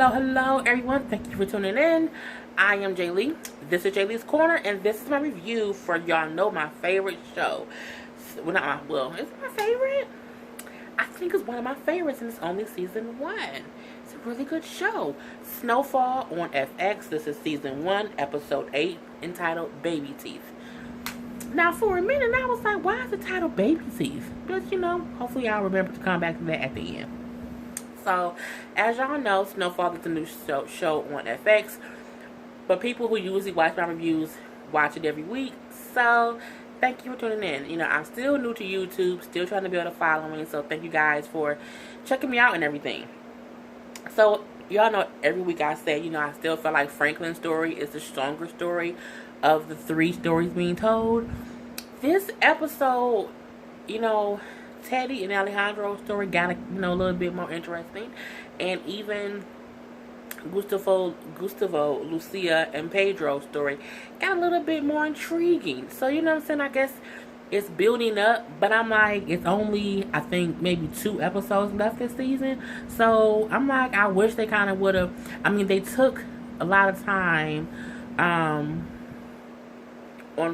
Hello, everyone. Thank you for tuning in. I am Jay Lee. This is Jay Lee's Corner, and this is my review for y'all know my favorite show. Well, not my, well, it's my favorite. I think it's one of my favorites, and it's only season 1. It's a really good show. Snowfall on FX. This is season 1, episode 8, entitled Baby Teeth. Now, for a minute, I was like, why is the title Baby Teeth? But, hopefully y'all remember to come back to that at the end. So, as y'all know, Snowfall is a new show on FX. But people who usually watch my reviews watch it every week. So, thank you for tuning in. I'm still new to YouTube, still trying to build a following. So, thank you guys for checking me out and everything. So, y'all know every week I say, I still feel like Franklin's story is the stronger story of the 3 stories being told. This episode, Teddy and Alejandro's story got a little bit more interesting, and even Gustavo, Lucia, and Pedro's story got a little bit more intriguing. So what I'm saying, I guess it's building up, but I'm like, it's only I think maybe 2 episodes left this season. So I'm like, I wish they kind of would have. They took a lot of time on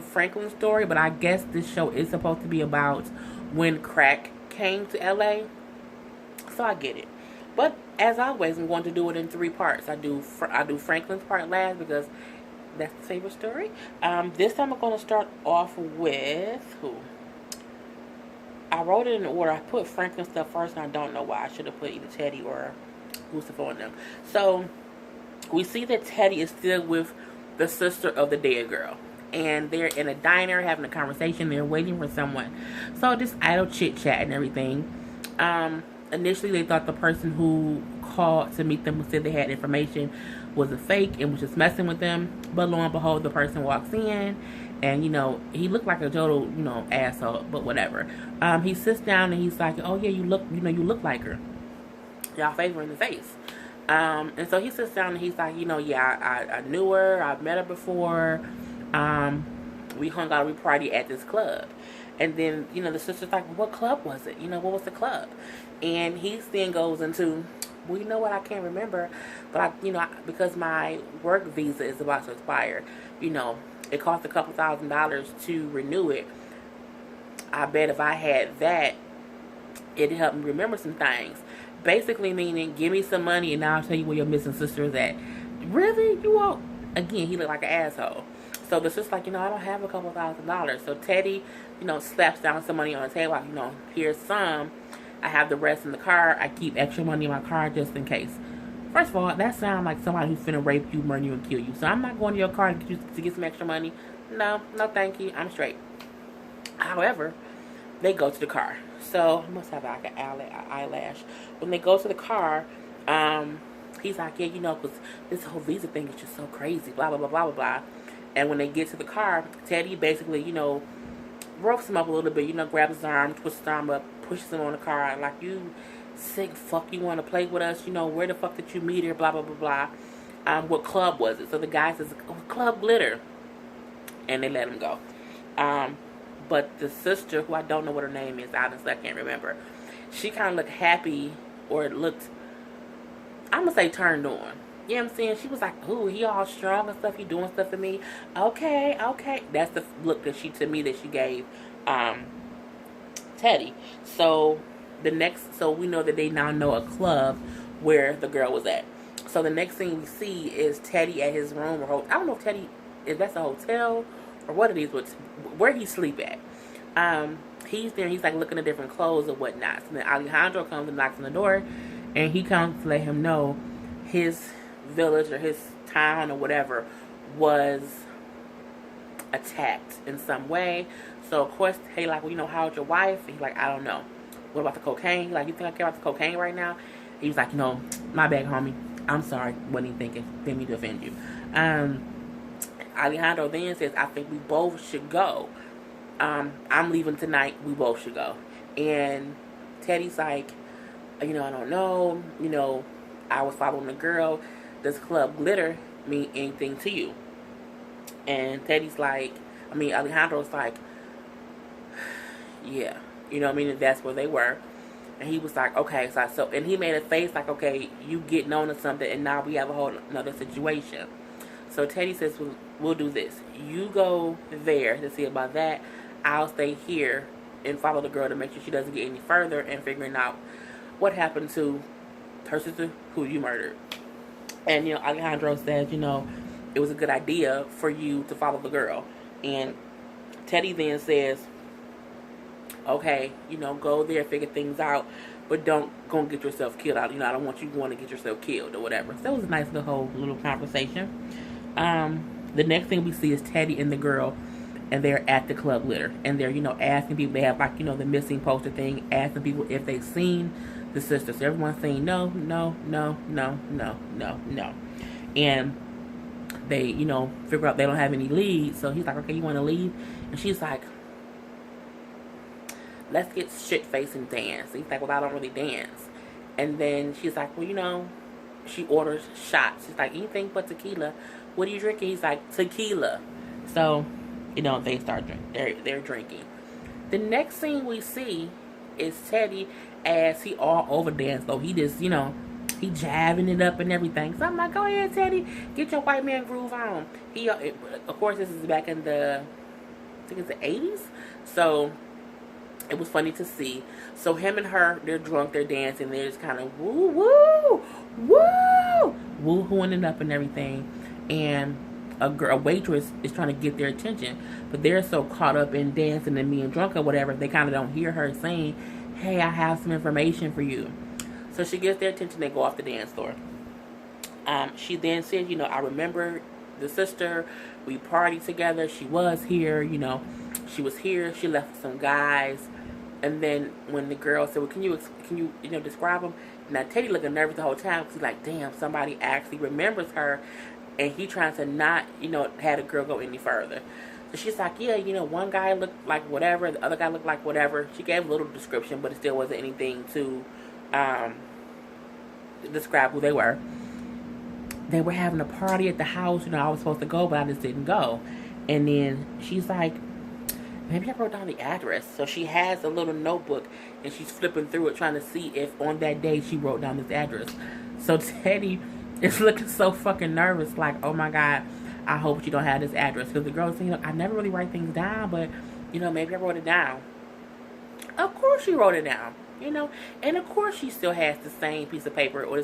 Franklin's story, but I guess this show is supposed to be about when crack came to LA, so I get it. But as always, I'm going to do it in 3 parts. I do Franklin's part last because that's the favorite story. This time I'm going to start off with who? I wrote it in order. I put Franklin stuff first, and I don't know why. I should have put either Teddy or Gustavo in them. So we see that Teddy is still with the sister of the dead girl. And they're in a diner having a conversation. They're waiting for someone. So just idle chit chat and everything. Initially, they thought the person who called to meet them, who said they had information, was a fake and was just messing with them. But lo and behold, the person walks in, and he looked like a total asshole. But whatever. He sits down and he's like, "Oh yeah, you look like her. Y'all favor in the face." And so he sits down and he's like, "Yeah, I knew her. I've met her before. We hung out, we partied at this club." And then, the sister's like, "What club was it? What was the club?" And he then goes into, "Well, you know what, I can't remember, but because my work visa is about to expire, it costs a couple $1,000s to renew it. I bet if I had that, it'd help me remember some things." Basically meaning, give me some money and I'll tell you where your missing sister is at. Really? You won't? Again, he looked like an asshole. So the sister's like, I don't have a couple $1,000s. So Teddy, slaps down some money on the table. Like, here's some. I have the rest in the car. I keep extra money in my car just in case. First of all, that sounds like somebody who's finna rape you, murder you, and kill you. So I'm not going to your car to get some extra money. No, thank you. I'm straight. However, they go to the car. So I must have like an eyelash. When they go to the car, he's like, yeah, because this whole visa thing is just so crazy. Blah, blah, blah, blah, blah, blah. And when they get to the car, Teddy basically, roughs him up a little bit, grabs his arm, twists his arm up, pushes him on the car, like, "You sick fuck, you want to play with us? Where the fuck did you meet her? Blah, blah, blah, blah. What club was it?" So the guy says, "Oh, Club Glitter." And they let him go. But the sister, who I don't know what her name is, honestly, I can't remember, she kind of looked happy, or looked, I'm going to say turned on. You know what I'm saying? She was like, "Ooh, he all strong and stuff. He doing stuff for me. Okay. That's the look that she gave Teddy. So we know that they now know a club where the girl was at. So the next thing we see is Teddy at his room, or I don't know if that's a hotel or what it is, where he sleep at. He's there. He's like looking at different clothes or whatnot. So then Alejandro comes and knocks on the door, and he comes to let him know his village or his town or whatever was attacked in some way. So of course, hey, like, "Well, how's your wife?" And he's like, "I don't know." "What about the cocaine?" Like, "You think I care about the cocaine right now?" He was like, "My bad, homie. I'm sorry. What are you thinking? Didn't mean to offend you." Alejandro then says, "I think we both should go. I'm leaving tonight. We both should go." And Teddy's like, I don't know. I was following the girl. Does Club Glitter mean anything to you?" And Teddy's like, Alejandro's like, "Yeah." And that's where they were. And he was like, okay, so and he made a face like, okay, you getting on to something, and now we have a whole another situation. So Teddy says, we'll do this. You go there to see about that. I'll stay here and follow the girl to make sure she doesn't get any further and figuring out what happened to her sister who you murdered. And, Alejandro says, it was a good idea for you to follow the girl. And Teddy then says, okay, go there, figure things out, but don't go and get yourself killed. I don't want you going to get yourself killed or whatever. So it was a nice little conversation. The next thing we see is Teddy and the girl, and they're at the club litter, and they're, asking people. They have like, the missing poster thing, asking people if they've seen the sister. So everyone's saying no, no, no, no, no, no, no. And they, figure out they don't have any leads. So he's like, okay, you want to leave? And she's like, let's get shit-faced and dance. He's like, well, I don't really dance. And then she's like, well, she orders shots. She's like, anything but tequila. What are you drinking? He's like, tequila. So, they start drinking. They're drinking. The next scene we see is Teddy as he all over dance. Though he just, he jabbing it up and everything. So I'm like, go ahead, Teddy. Get your white man groove on. He, of course, this is back in I think it's the 80s. So it was funny to see. So him and her, they're drunk, they're dancing, they're just kind of woo woo woo woo-hooing it up and everything. And a waitress is trying to get their attention, but they're so caught up in dancing and being drunk or whatever, they kind of don't hear her saying, hey, I have some information for you. So she gets their attention, they go off the dance floor. She then said, I remember the sister, we partied together, she was here, she was here, she left with some guys. And then when the girl said, well, can you describe them? Now Teddy looking nervous the whole time because he's like, damn, somebody actually remembers her, and he trying to not, have the girl go any further. So she's like, yeah, one guy looked like whatever, the other guy looked like whatever. She gave a little description, but it still wasn't anything to describe who they were. They were having a party at the house, I was supposed to go, but I just didn't go. And then she's like, maybe I wrote down the address. So she has a little notebook, and she's flipping through it, trying to see if on that day she wrote down this address. So Teddy is looking so fucking nervous, like, oh my God, I hope you don't have this address. Because the girl's saying, I never really write things down, but, maybe I wrote it down. Of course she wrote it down, and of course she still has the same piece of paper, or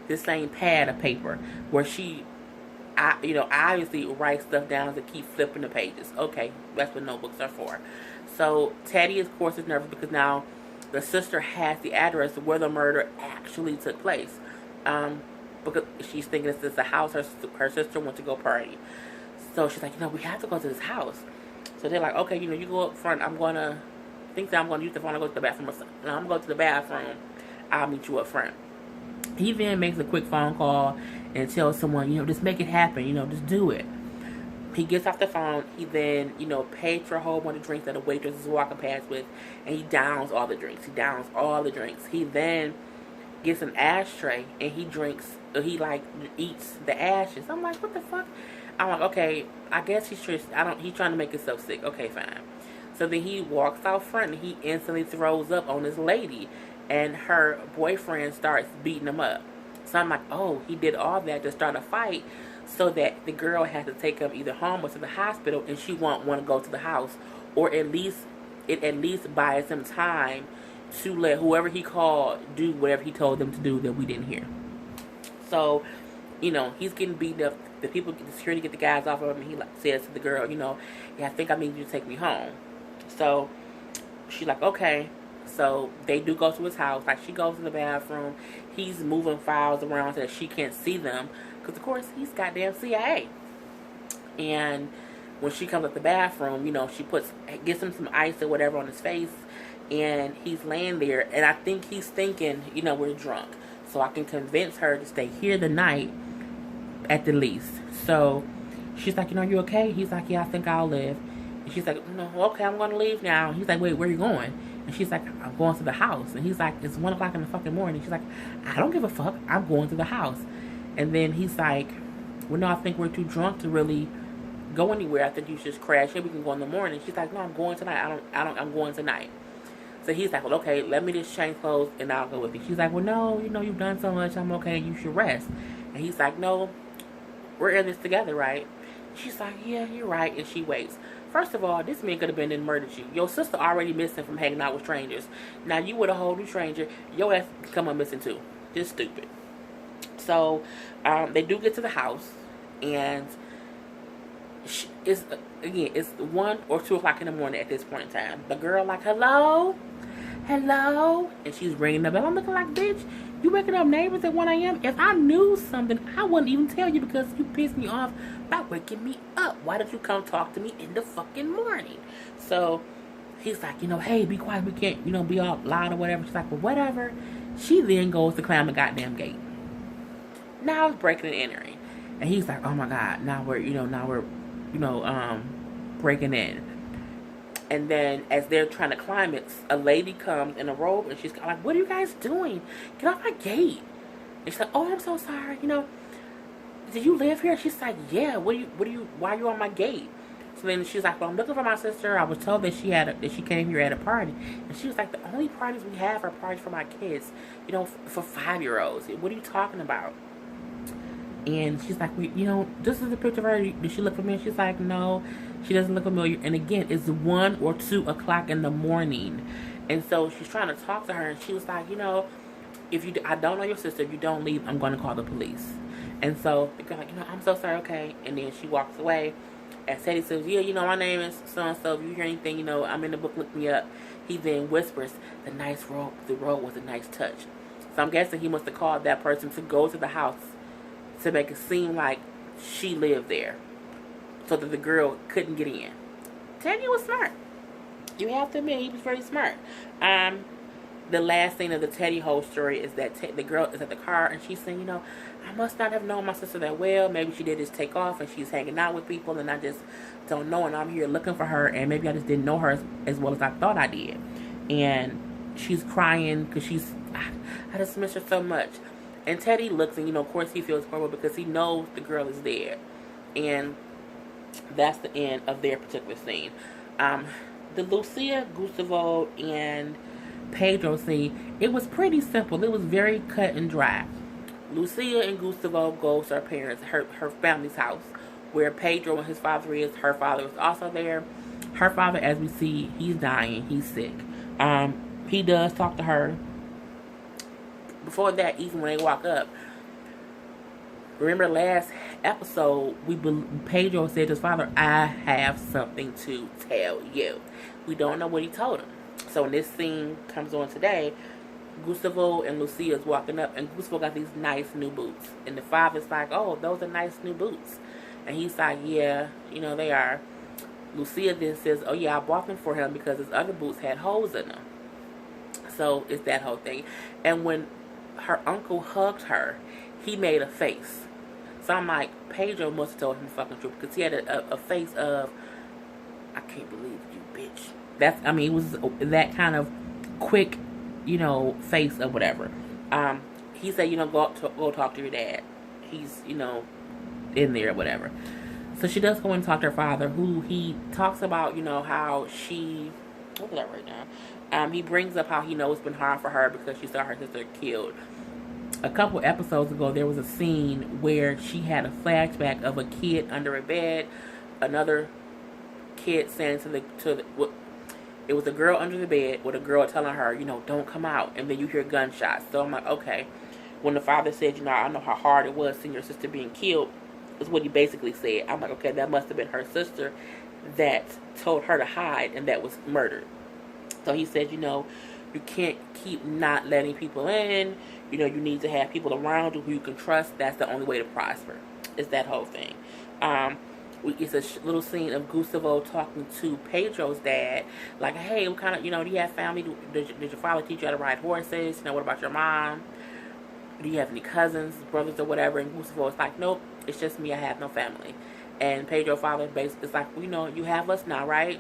this same pad of paper, where she, obviously write stuff down to keep flipping the pages. Okay, that's what notebooks are for. So Teddy, of course, is nervous because now the sister has the address where the murder actually took place. Because she's thinking this is the house her sister went to go party. So she's like, we have to go to this house. So they're like, okay, you go up front. I'm going to use the phone. I'll go to the bathroom. I'm going to go to the bathroom. I'll meet you up front. He then makes a quick phone call and tells someone, just make it happen. Just do it. He gets off the phone. He then, pays for a whole bunch of drinks that the waitress is walking past with, and he downs all the drinks. He then gets an ashtray, and he eats the ashes. I'm like, what the fuck? I'm like, okay, I guess he's trying to make himself sick. Okay, fine. So then he walks out front, and he instantly throws up on this lady, and her boyfriend starts beating him up. So I'm like, oh, he did all that to start a fight so that the girl has to take him either home or to the hospital, and she won't want to go to the house, or at least buys him time to let whoever he called do whatever he told them to do that we didn't hear. So, he's getting beaten up. The security get the guys off of him, and he says to the girl, yeah, I think I need you to take me home. So she's like, okay. So they do go to his house. Like, she goes to the bathroom. He's moving files around so that she can't see them. Because, of course, he's goddamn CIA. And when she comes up the bathroom, she gets him some ice or whatever on his face. And he's laying there. And I think he's thinking, we're drunk. So I can convince her to stay here the night at the least. So she's like, you okay? He's like, yeah, I think I'll live. And she's like, no, okay, I'm going to leave now. He's like, wait, where are you going? And she's like, I'm going to the house. And he's like, it's 1 o'clock in the fucking morning. She's like, I don't give a fuck. I'm going to the house. And then he's like, well, no, I think we're too drunk to really go anywhere. I think you should just crash here. We can go in the morning. She's like, no, I'm going tonight. I'm going tonight. So he's like, well, okay, let me just change clothes and I'll go with you. She's like, well, no, you've done so much. I'm okay. You should rest. And he's like, no, we're in this together, right? She's like, yeah, you're right. And she waits. First of all, this man could have been and murdered you. Your sister already missing from hanging out with strangers. Now you with a whole new stranger. Your ass come up missing too. Just stupid. So they do get to the house, and it's 1 or 2 o'clock in the morning at this point in time. The girl like, hello, and she's ringing the bell. I'm looking like, bitch, you waking up neighbors at 1 a.m. If I knew something, I wouldn't even tell you because you pissed me off by waking me up. Why did you come talk to me in the fucking morning? So he's like, hey, be quiet. We can't, be all loud or whatever. She's like, well, whatever. She then goes to climb the goddamn gate. Now it's breaking and entering. And he's like, oh my God, now we're breaking in. And then as they're trying to climb it, a lady comes in a robe and she's like, what are you guys doing? Get off my gate. And she's like, oh, I'm so sorry. Did you live here? She's like, yeah, why are you on my gate? So then she's like, well, I'm looking for my sister. I was told that she came here at a party. And she was like, the only parties we have are parties for my kids, for 5-year-olds. What are you talking about? And she's like, this is a picture of her. Does she look familiar? She's like, no, she doesn't look familiar. And again, it's 1 or 2 o'clock in the morning. And so she's trying to talk to her. And she was like, I don't know your sister. If you don't leave, I'm going to call the police. And so the girl like, I'm so sorry, okay. And then she walks away. And Teddy says, yeah, my name is so-and-so. If you hear anything, I'm in the book, look me up. He then whispers, the road was a nice touch. So I'm guessing he must have called that person to go to the house to make it seem like she lived there so that the girl couldn't get in. Teddy was smart. You have to admit, he was very smart. The last scene of the Teddy whole story is that the girl is at the car and she's saying, I must not have known my sister that well. Maybe she did just take off and she's hanging out with people and I just don't know. And I'm here looking for her and maybe I just didn't know her as well as I thought I did. And she's crying because I just miss her so much. And Teddy looks and, of course he feels horrible because he knows the girl is there. And that's the end of their particular scene. The Lucia, Gustavo, and Pedro scene, it was pretty simple. It was very cut and dry. Lucia and Gustavo go to her family's house, where Pedro and his father is. Her father is also there. Her father, as we see, he's dying. He's sick. He does talk to her. Before that, even when they walk up, remember last episode, Pedro said to his father, I have something to tell you. We don't know what he told him. So when this scene comes on today, Gustavo and Lucia is walking up, and Gustavo got these nice new boots. And the father's like, oh, those are nice new boots. And he's like, yeah, they are. Lucia then says, oh yeah, I bought them for him because his other boots had holes in them. So it's that whole thing. And when her uncle hugged her, he made a face. So I'm like, Pedro must have told him the fucking truth because he had a face of, I can't believe you, bitch. It was that kind of quick, face of whatever. He said, go talk to your dad. He's, in there or whatever. So she does go and talk to her father, who he talks about, how she, what was that right now? He brings up how he knows it's been hard for her because she saw her sister killed. A couple episodes ago, there was a scene where she had a flashback of a kid under a bed. Another kid saying it was a girl under the bed with a girl telling her, don't come out. And then you hear gunshots. So I'm like, okay. When the father said, I know how hard it was seeing your sister being killed, is what he basically said. I'm like, okay, that must have been her sister that told her to hide and that was murdered. So he said, you can't keep not letting people in. You need to have people around you who you can trust. That's the only way to prosper. It's that whole thing. It's a little scene of Gustavo talking to Pedro's dad. Like, hey, what kind of, do you have family? Did your father teach you how to ride horses? What about your mom? Do you have any cousins, brothers, or whatever? And Gustavo is like, nope, it's just me. I have no family. And Pedro's father basically is like, you have us now, right?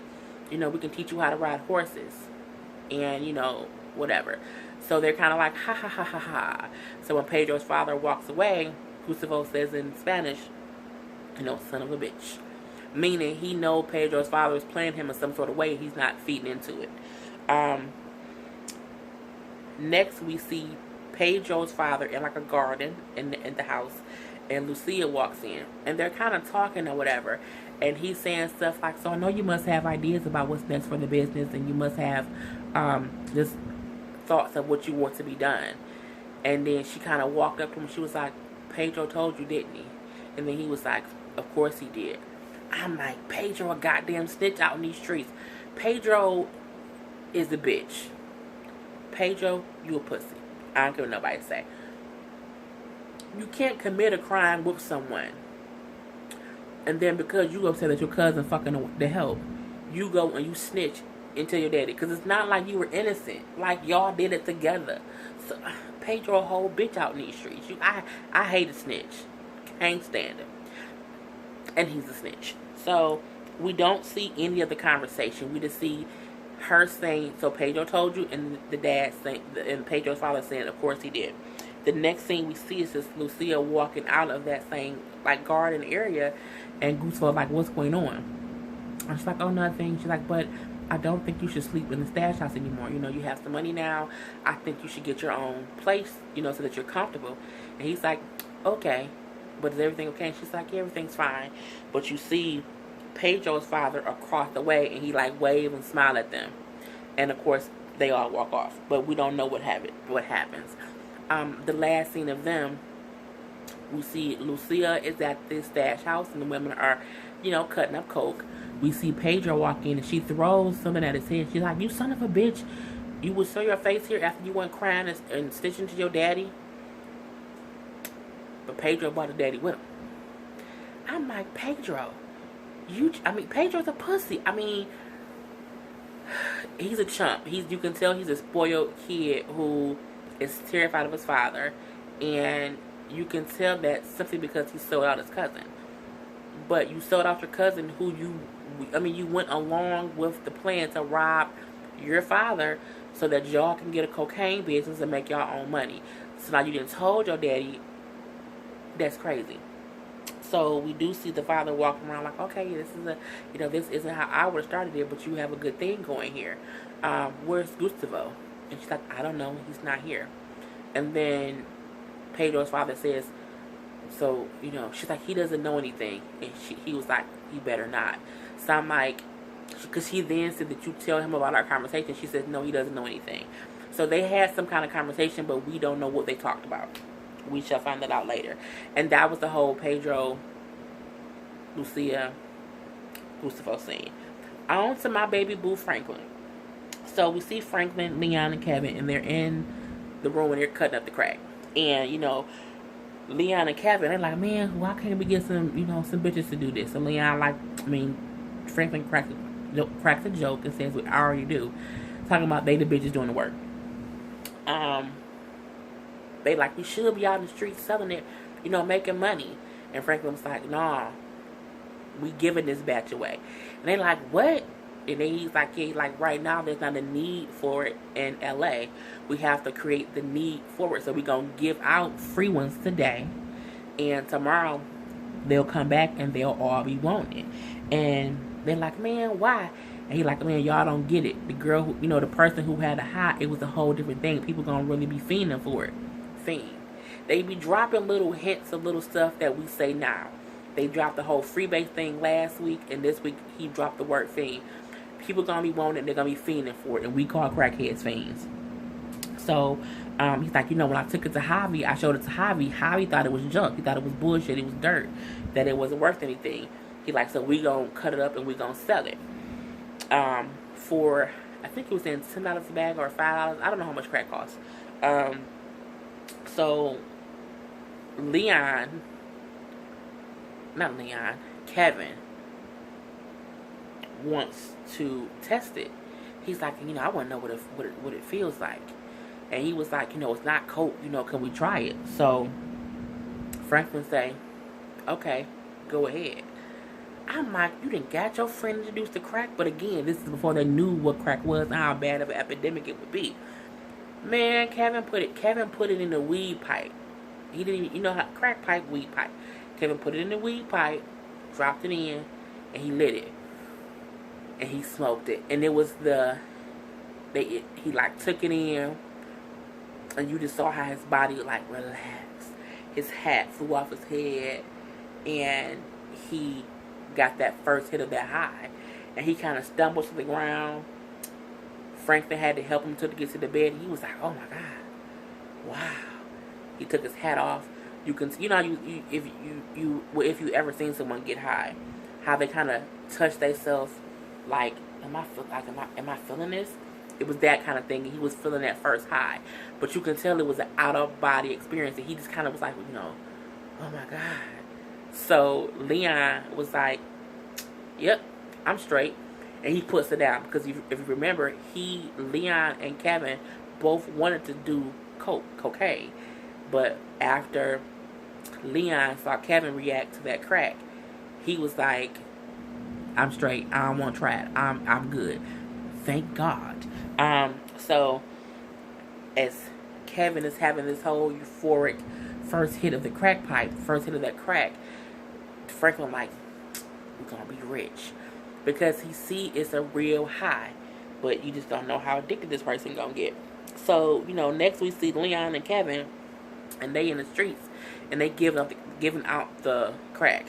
We can teach you how to ride horses. And, whatever. So they're kind of like, ha, ha, ha, ha, ha. So when Pedro's father walks away, Gustavo says in Spanish, son of a bitch. Meaning he knows Pedro's father is playing him in some sort of way. He's not feeding into it. Next, we see Pedro's father in like a garden in the house, and Lucia walks in, and they're kind of talking or whatever, and he's saying stuff like, "So I know you must have ideas about what's next for the business, and you must have just thoughts of what you want to be done." And then she kind of walked up to him. She was like, "Pedro told you, didn't he?" And then he was like, "Of course he did." I'm like, Pedro a goddamn snitch out in these streets. Pedro is a bitch. Pedro, you a pussy. I don't care what nobody say. You can't commit a crime with someone, and then because you upset that your cousin fucking the help, you go and you snitch and tell your daddy. Because it's not like you were innocent. Like y'all did it together. So Pedro a whole bitch out in these streets. I hate a snitch. Can't stand him. And he's a snitch. So we don't see any of the conversation. We just see her saying, "So Pedro told you," and the dad saying, and Pedro's father saying, "Of course he did." The next thing we see is just Lucia walking out of that same like garden area, and Gustavo's like, "What's going on?" And she's like, "Oh, nothing." She's like, "But I don't think you should sleep in the stash house anymore. You know, you have some money now. I think you should get your own place, you know, so that you're comfortable." And he's like, "Okay, but is everything okay?" And she's like, "Yeah, everything's fine." But you see Pedro's father across the way, and he like wave and smile at them, and of course they all walk off. But we don't know what happens. The last scene of them, we see Lucia is at this stash house, and the women are, you know, cutting up coke. We see Pedro walk in, and she throws something at his head. She's like, "You son of a bitch! You would show your face here after you went crying and stitching to your daddy." But Pedro brought his daddy with him. I'm like, Pedro's a pussy. I mean, he's a chump. You can tell he's a spoiled kid who is terrified of his father, and you can tell that simply because he sold out his cousin. But you sold out your cousin who you went along with the plan to rob your father so that y'all can get a cocaine business and make y'all own money. So now you didn't told your daddy. That's crazy. So we do see the father walking around like, "Okay, this isn't how I would have started it, but you have a good thing going here. Where's Gustavo?" And she's like, "I don't know. He's not here." And then Pedro's father says, "So, you know," she's like, "He doesn't know anything." And he was like, "He better not." So I'm like, because he then said that you tell him about our conversation. She says, "No, he doesn't know anything." So they had some kind of conversation, but we don't know what they talked about. We shall find that out later. And that was the whole Pedro, Lucia, Gustavo scene. On to my baby boo, Franklin. So we see Franklin, Leon, and Kevin, and they're in the room and they're cutting up the crack. And, you know, Leon and Kevin, they're like, "Man, why can't we get some bitches to do this?" And Franklin cracks a joke and says, "We already do." Talking about they the bitches doing the work. They like, "We should be out in the streets selling it, making money." And Franklin was like, "Nah, we giving this batch away." And they like, "What?" And then he's like, "Yeah, like right now there's not a need for it in LA. We have to create the need for it. So we're going to give out free ones today. And tomorrow they'll come back and they'll all be wanted." And they're like, "Man, why?" And he's like, "Man, y'all don't get it. The girl, the person who had a high, it was a whole different thing. People going to really be fiending for it." Fiend. They be dropping little hints of little stuff that we say now. They dropped the whole freebase thing last week, and this week he dropped the word fiend. People gonna be wanting it, they're gonna be fiending for it, and we call crackheads fiends. So he's like, when I took it to Javi, I showed it to Javi. Javi thought it was junk. He thought it was bullshit. It was dirt. That it wasn't worth anything. He like, so we gonna cut it up and we gonna sell it. For I think it was in $10 a bag or $5. I don't know how much crack costs. So Kevin wants to test it. He's like, I want to know what it feels like. And he was like, it's not coke, can we try it? So Franklin say, "Okay, go ahead." I'm like, you didn't got your friend introduced to crack, but again, this is before they knew what crack was and how bad of an epidemic it would be. Man, Kevin put it in a weed pipe. He didn't even, how crack pipe, weed pipe. Kevin put it in the weed pipe, dropped it in, and he lit it. And he smoked it. And it was he like took it in, and you just saw how his body like relaxed. His hat flew off his head, and he got that first hit of that high, and he kind of stumbled to the ground. Franklin had to help him to get to the bed. And he was like, "Oh my God, wow!" He took his hat off. You can, if you ever seen someone get high, how they kind of touch themselves, like, am I feeling this? It was that kind of thing. He was feeling that first high, but you can tell it was an out of body experience. And he just kind of was like, oh my God. So Leon was like, "Yep, I'm straight," and he puts it down because if you remember, Leon, and Kevin both wanted to do cocaine, but after Leon saw Kevin react to that crack, he was like, "I'm straight. I don't want to try it. I'm good. Thank God." So as Kevin is having this whole euphoric first hit of the crack pipe, first hit of that crack, Franklin like, "We're gonna be rich," because he see it's a real high, but you just don't know how addicted this person gonna get. So next we see Leon and Kevin, and they in the streets, and they giving out the crack,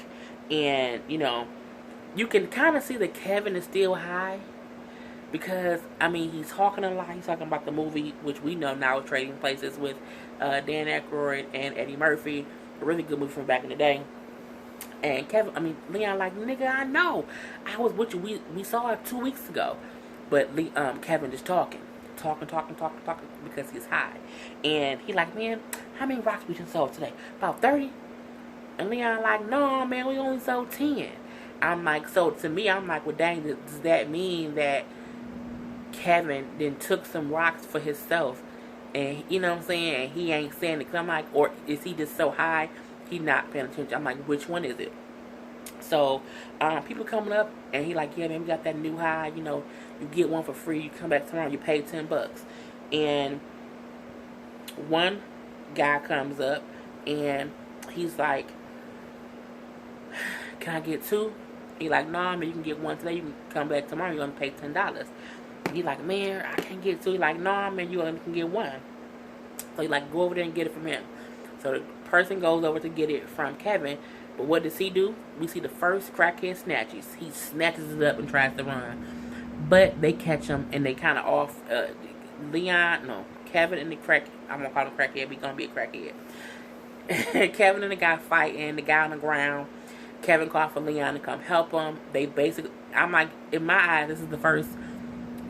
and you can kind of see that Kevin is still high. Because, he's talking a lot. He's talking about the movie, which we know now is Trading Places with Dan Aykroyd and Eddie Murphy. A really good movie from back in the day. And Leon like, "Nigga, I know. I was with you. We saw it 2 weeks ago." But Kevin just talking because he's high. And he like, "Man, how many rocks we just sold today? About 30? And Leon like, "No, man, we only sold 10. I'm like, so to me, I'm like, well, dang, does that mean that Kevin then took some rocks for himself, and you know what I'm saying, and he ain't saying it? Cause I'm like, or is he just so high he not paying attention? I'm like, which one is it? So people coming up, and he like, "Yeah, man, we got that new high. You get one for free. You come back tomorrow, you pay $10." And one guy comes up, and he's like, "Can I get two?" He like, "Nah, man, you can get one today. You can come back tomorrow. You're gonna pay $10." He like, "Man, I can't get two." He like, "Nah, man, you only can get one." So he like, "Go over there and get it from him." So the person goes over to get it from Kevin. But what does he do? We see the first crackhead snatches. He snatches it up and tries to run. But they catch him, and they kind of off. Kevin and the crack. I'm gonna call him crackhead. He's gonna be a crackhead. Kevin and the guy fighting. The guy on the ground. Kevin called for Leon to come help him. They basically, I'm like, in my eyes, this is the first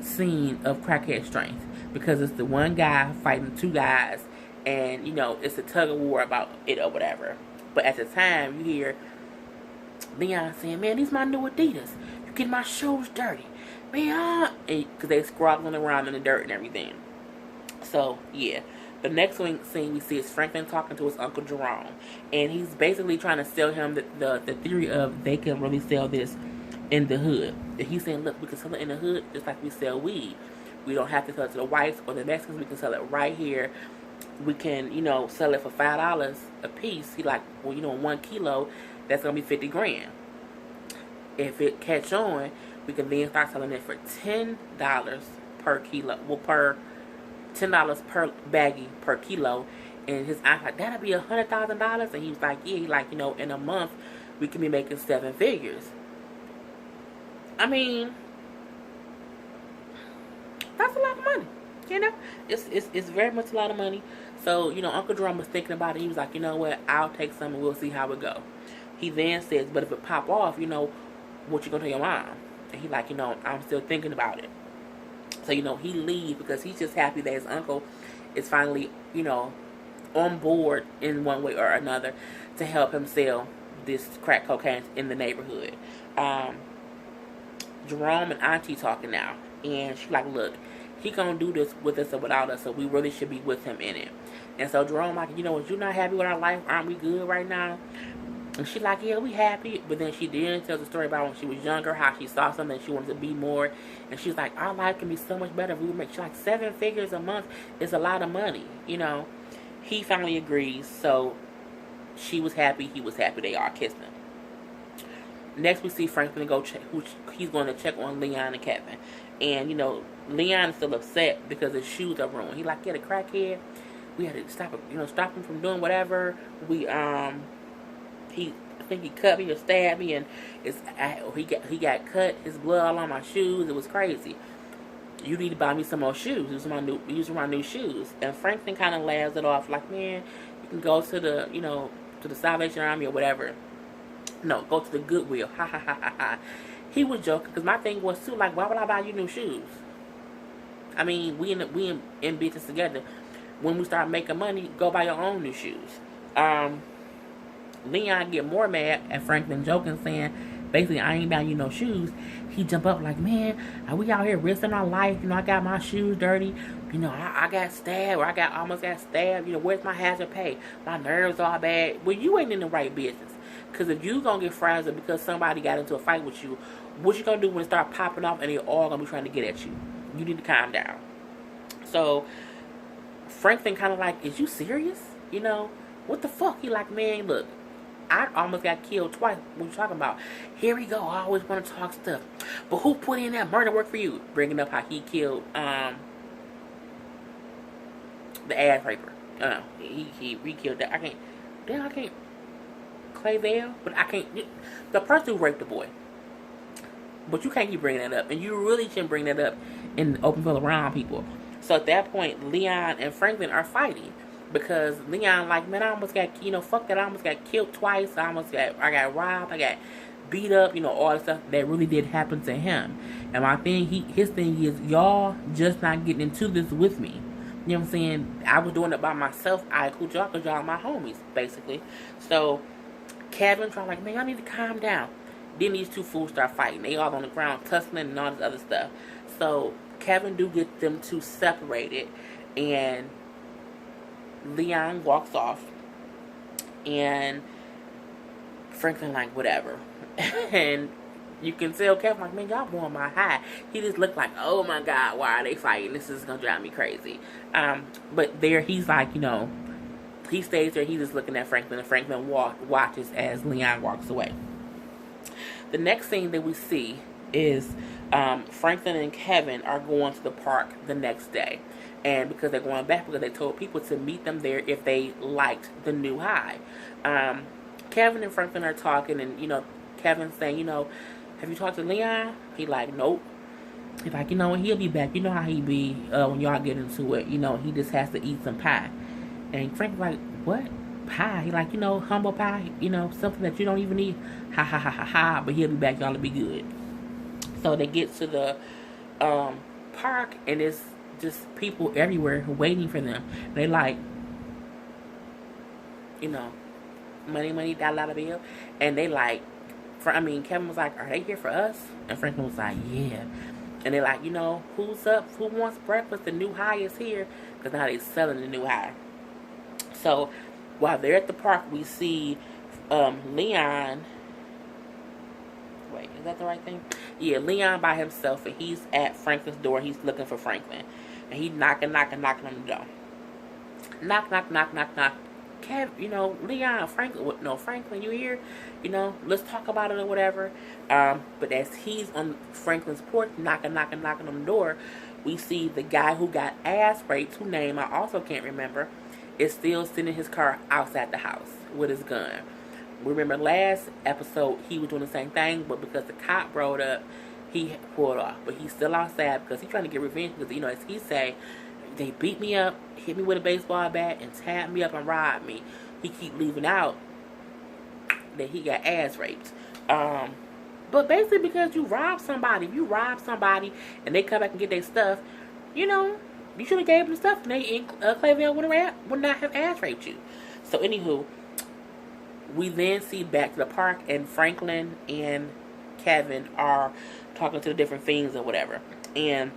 scene of crackhead strength, because it's the one guy fighting two guys, and it's a tug of war about it or whatever. But at the time, you hear Leon saying, "Man, these my new Adidas. You get my shoes dirty, man," because they scrabbling around in the dirt and everything. So yeah. The next scene we see is Franklin talking to his Uncle Jerome, and he's basically trying to sell him the theory of they can really sell this in the hood. And he's saying, "Look, we can sell it in the hood just like we sell weed. We don't have to sell it to the whites or the Mexicans. We can sell it right here. We can, sell it for $5 a piece." He like, "Well, 1 kilo, that's gonna be 50 grand. If it catch on, we can then start selling it for $10 per kilo. Well, $10 per baggie per kilo." And his aunt like, "That'll be $100,000. And he was like, "Yeah." He like, in a month we can be making 7 figures. That's a lot of money. It's very much a lot of money. So Uncle Jerome was thinking about it. He was like, "You know what? I'll take some and we'll see how it go." He then says, "But if it pop off, what you gonna tell your mom?" And he like, "I'm still thinking about it." So, he leaves because he's just happy that his uncle is finally, on board in one way or another to help him sell this crack cocaine in the neighborhood. Jerome and Auntie talking now. And she's like, "Look, he gonna do this with us or without us, so we really should be with him in it." And so Jerome like, "What, you not happy with our life? Aren't we good right now?" And she's like, "Yeah, we happy." But then she then tells a story about when she was younger, how she saw something and she wanted to be more. And she's like, "Our life can be so much better if we would make," she's like, 7 figures a month is a lot of money, He finally agrees. So she was happy, he was happy, they all kissed him. Next we see Franklin go check, he's going to check on Leon and Kevin. And, Leon is still upset because his shoes are ruined. He like, "Yeah, the crackhead, we had to stop him from doing whatever. I think he cut me or stabbed me, and he got cut. His blood all on my shoes. It was crazy. You need to buy me some more shoes. These are my new shoes. And Franklin kind of laughs it off, like, man, you can go to the Salvation Army or whatever. No, go to the Goodwill. Ha ha ha ha ha. He was joking because my thing was too, like, why would I buy you new shoes? I mean, we in business together. When we start making money, go buy your own new shoes. Leon get more mad at Franklin joking, saying, basically, I ain't buying you no shoes. He jump up like, man, we out here risking our life. I got my shoes dirty. I got stabbed, or almost got stabbed. Where's my hazard pay? My nerves all bad. Well, you ain't in the right business. Because if you gonna get frazzled because somebody got into a fight with you, what you gonna do when it start popping off and they all gonna be trying to get at you? You need to calm down. So Franklin kind of like, is you serious? What the fuck? He like, man, look, I almost got killed twice. What you talking about? Here we go. I always want to talk stuff. But who put in that murder work for you? Bringing up how he killed the ass raper. He re-killed that. I can't. Clayvale? But I can't. The person who raped the boy. But you can't keep bringing that up. And you really shouldn't bring that up in the open field around people. So at that point, Leon and Franklin are fighting. Because Leon like, man, I almost got, fuck that. I almost got killed twice. I got robbed. I got beat up. All the stuff that really did happen to him. And his thing is, y'all just not getting into this with me. You know what I'm saying? I was doing it by myself. I include y'all because y'all my homies, basically. So Kevin trying like, man, I need to calm down. Then these two fools start fighting. They all on the ground tussling and all this other stuff. So Kevin do get them two separated, and Leon walks off, and Franklin like, whatever. And you can tell Kevin like, man, y'all blowing my high. He just looked like, oh my God, why are they fighting? This is gonna drive me crazy. But there he's like, he stays there. He's just looking at Franklin, and Franklin watches as Leon walks away. The next scene that we see is Franklin and Kevin are going to the park the next day. And because they're going back, because they told people to meet them there if they liked the new high. Kevin and Franklin are talking, and, Kevin's saying, have you talked to Leon? He like, nope. He's like, he'll be back. You know how he be when y'all get into it. He just has to eat some pie. And Franklin's like, what? Pie? He like, humble pie, something that you don't even need. Ha ha ha ha ha. But he'll be back, y'all will be good. So they get to the park, and it's just people everywhere waiting for them. They like, money, dollar bill. And they like, Kevin was like, are they here for us? And Franklin was like, yeah. And they're like, who's up? Who wants breakfast? The new high is here. Because now they're selling the new high. So while they're at the park, we see Leon. Wait, is that the right thing? Yeah, Leon by himself, and he's at Franklin's door. He's looking for Franklin. And he's knocking on the door. Knock. Leon, Franklin, you here? Let's talk about it or whatever. But as he's on Franklin's porch, knocking on the door, we see the guy who got ass raped, whose name I also can't remember, is still sitting in his car outside the house with his gun. Remember last episode, he was doing the same thing, but because the cop rode up, he pulled off. But he's still outside because he's trying to get revenge because, as he say, they beat me up, hit me with a baseball bat, and tabbed me up and robbed me. He keep leaving out that he got ass raped. But basically because you rob somebody, if you rob somebody and they come back and get their stuff, you should have gave them stuff, and they Clayville would not have ass raped you. So anywho, we then see back to the park, and Franklin and Kevin are talking to the different things or whatever. And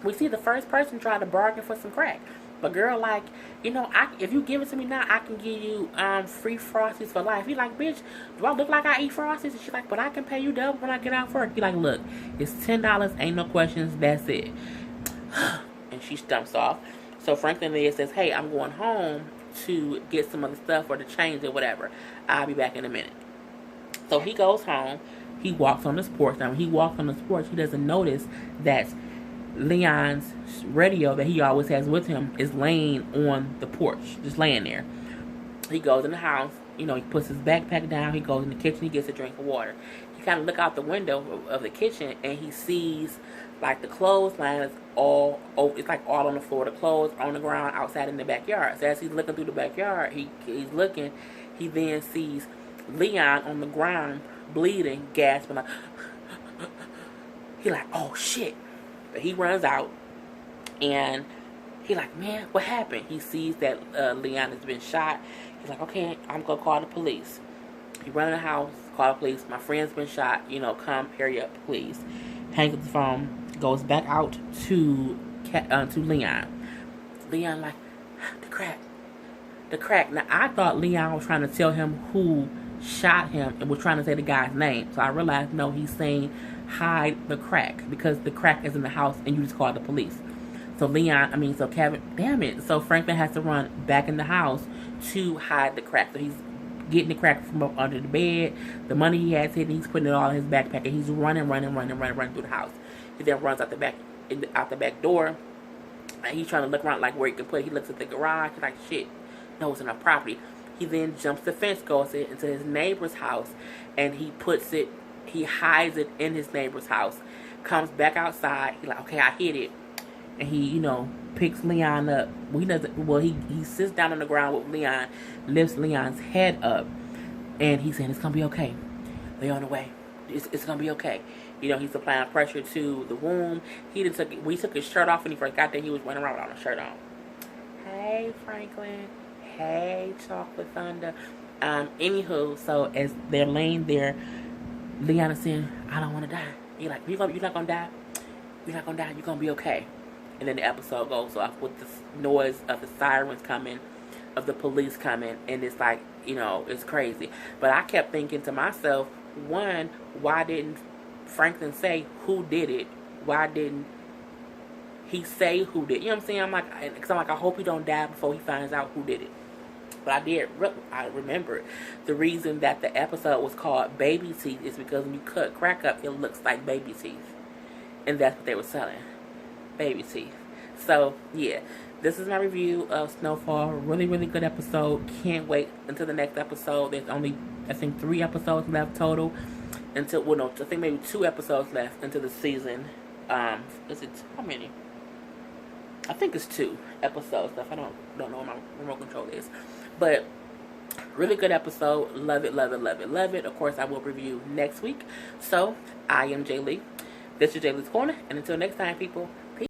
we see the first person try to bargain for some crack. But girl like, if you give it to me now, I can give you free Frosties for life. He like, bitch, do I look like I eat Frosties? And she's like, but I can pay you double when I get out for work. He like, look, it's $10, ain't no questions, that's it. And she stumps off. So Franklin then says, hey, I'm going home to get some other stuff or to change or whatever. I'll be back in a minute. So he goes home. He walks on this porch. Now, when he walks on this porch, he doesn't notice that Leon's radio that he always has with him is laying on the porch, just laying there. He goes in the house, he puts his backpack down, he goes in the kitchen, he gets a drink of water. He kind of look out the window of the kitchen and he sees like the clothesline is all on the floor. The clothes are on the ground outside in the backyard. So as he's looking through the backyard, he's looking, he then sees Leon on the ground, bleeding, gasping, like, he like, oh shit. But he runs out and he like, man, what happened? He sees that Leon has been shot. He's like, okay, I'm going to call the police. He run in the house, call the police. My friend's been shot. Come, hurry up, please. Hangs up the phone, goes back out to Leon. Leon like, the crack. Now, I thought Leon was trying to tell him who shot him and was trying to say the guy's name. So I realized, no, he's saying hide the crack because the crack is in the house and you just call the police. So Kevin, damn it. So Franklin has to run back in the house to hide the crack. So he's getting the crack from up under the bed. The money he has hidden, he's putting it all in his backpack, and he's running through the house. He then runs out the back door, and he's trying to look around like where he can put it. He looks at the garage, he's like, shit, no, it's enough property. He then jumps the fence, goes into his neighbor's house, and he hides it in his neighbor's house. Comes back outside, he's like, okay, I hid it. And he, picks Leon up. He sits down on the ground with Leon, lifts Leon's head up, and he's saying, it's going to be okay. They're on the way. It's going to be okay. He's applying pressure to the wound. We took his shirt off when he first got there. He was running around without a shirt on. Hey, Franklin. Hey, Chocolate Thunder. Anywho, so as they're laying there, Leon is saying, I don't want to die. You're like, you're not going to die? You're not going to die. You're going to be okay. And then the episode goes off with the noise of the sirens coming, of the police coming, and it's like, it's crazy. But I kept thinking to myself, one, why didn't Franklin say who did it? Why didn't he say who did it? You know what I'm saying? I'm like, I hope he don't die before he finds out who did it. But I remembered the reason that the episode was called Baby Teeth is because when you cut crack up, it looks like baby teeth. And that's what they were selling. Baby teeth. So, yeah. This is my review of Snowfall. Really, really good episode. Can't wait until the next episode. There's only, I think, 3 episodes left total. I think maybe 2 episodes left into the season. Is it, how many? I think it's 2 episodes left. I don't know what my remote control is. But, really good episode. Love it, love it, love it, love it. Of course, I will review next week. So, I am Jay Lee. This is Jay Lee's Corner. And until next time, people, peace.